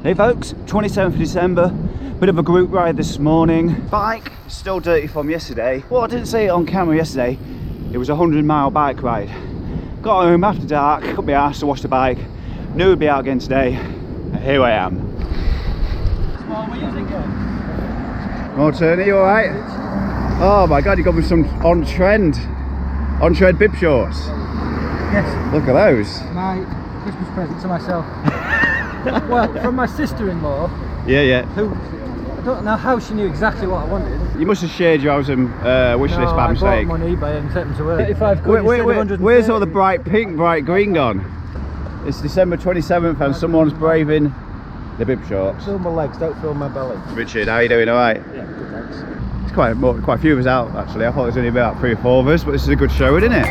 Hey folks, 27th of December, bit of a group ride this morning. Bike is still dirty from yesterday. Well, I didn't say it on camera yesterday, it was a 100-mile bike ride. Got home after dark, cut my arse to wash the bike, knew it'd be out again today, and here I am. More turn, are you alright? Oh my god, you got me some on-trend bib shorts. Yes. Look at those. My Christmas present to myself. Well, from my sister-in-law. Yeah. Who, I don't know how she knew exactly what I wanted. You must have shared your house and wish list by mistake. I bought them on eBay and sent them to her. 35 quid where's all the bright pink, bright green gone? It's December 27th and someone's braving the bib shorts. Fill my legs, don't fill my belly. Richard, how you doing? Alright? Yeah, good, thanks. It's quite a few of us out actually. I thought there was only about 3 or 4 of us, but this is a good show, isn't it?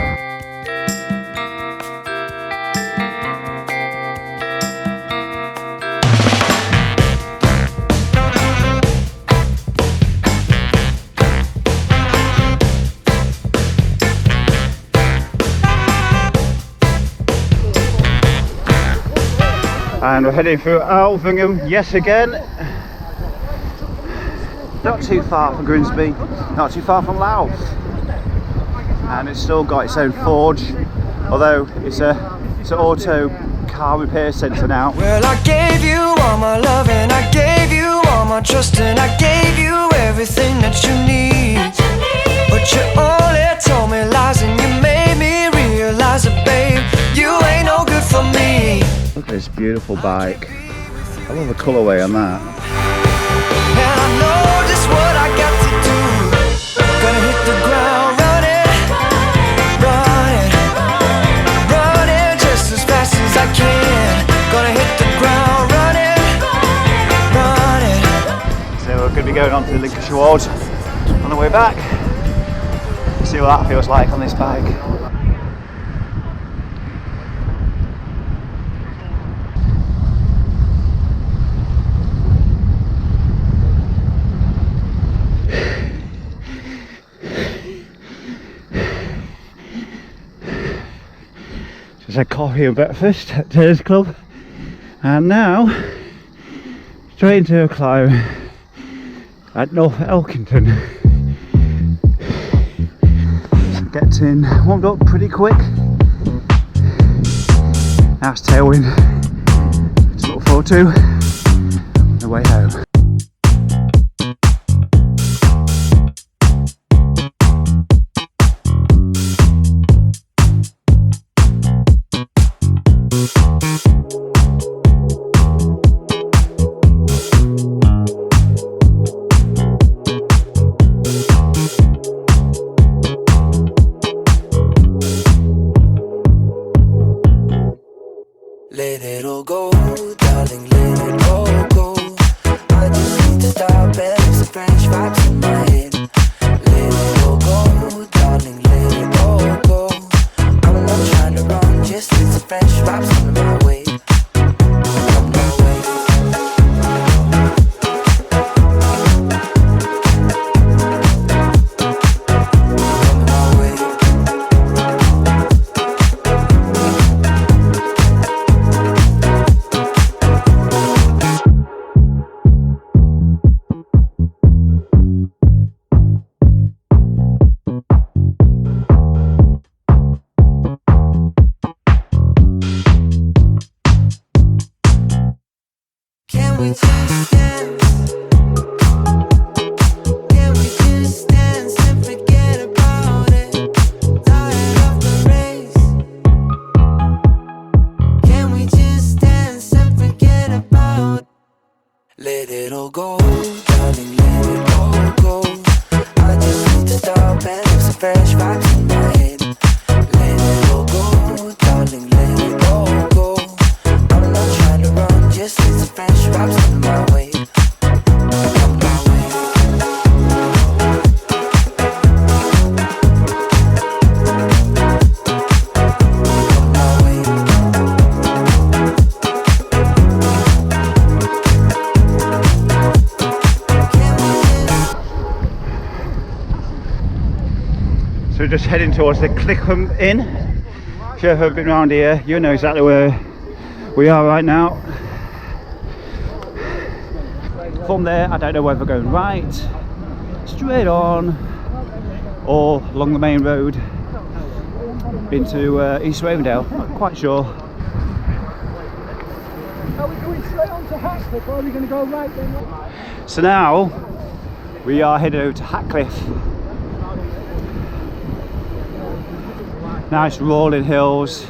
And we're heading through Alvingham yet again. Not too far from Grimsby, not too far from Louth. And it's still got its own forge, although it's an auto car repair centre now. Well, I gave you all my love and I gave you all my trust and I gave you everything that you need. But you only told me lies and you made me realize that, babe, you ain't no good for me. Look at this beautiful bike. I love the colourway on that. And I know just what I got to do. Gonna hit the ground running just as fast as I can. Gonna hit the ground running. So we're going to be going on to the Lincolnshire Wolds on the way back. See what that feels like on this bike. Just had coffee and breakfast at Taylor's Club, and now straight into a climb at North Elkington. Getting warmed up pretty quick. Nice tailwind to look forward to on the way home. Let it all go, darling, let it all go. I just need to stop and have some French vibes in my head. Let it all go, darling, let it all go. I'm not trying to run, just need some French vibes on my way. On my way. On my way. Can we just dance? Can we just dance and forget about it? Tired of the race. Can we just dance and forget about it? Let it all go, darling, let it all go. I just need to stop and have some fresh vibes in my head. Let it all go, darling, let it all go. I'm not trying to run, just need some fresh vibes on my way. On my way. On my way. So we're just heading towards the Clickham Inn. If you've ever been around here, you know exactly where we are right now. From there, I don't know whether we're going right, straight on, or along the main road into East Ravendale. Not quite sure. Are we going straight on to Hatcliffe, or are we going to go right then? So now we are headed over to Hatcliffe. Nice rolling hills.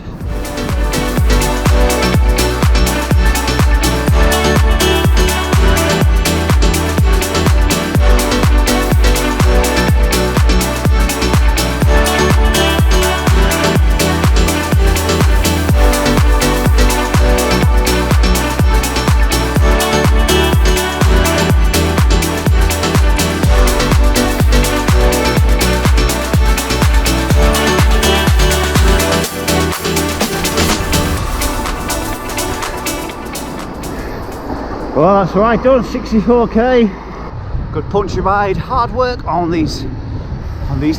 Well, that's right, done 64k. Good punchy ride, hard work on these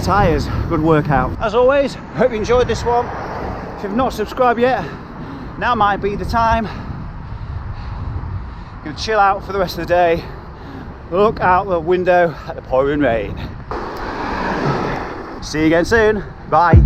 tyres. Good workout. As always, hope you enjoyed this one. If you've not subscribed yet, now might be the time. Gonna chill out for the rest of the day. Look out the window at the pouring rain. See you again soon. Bye.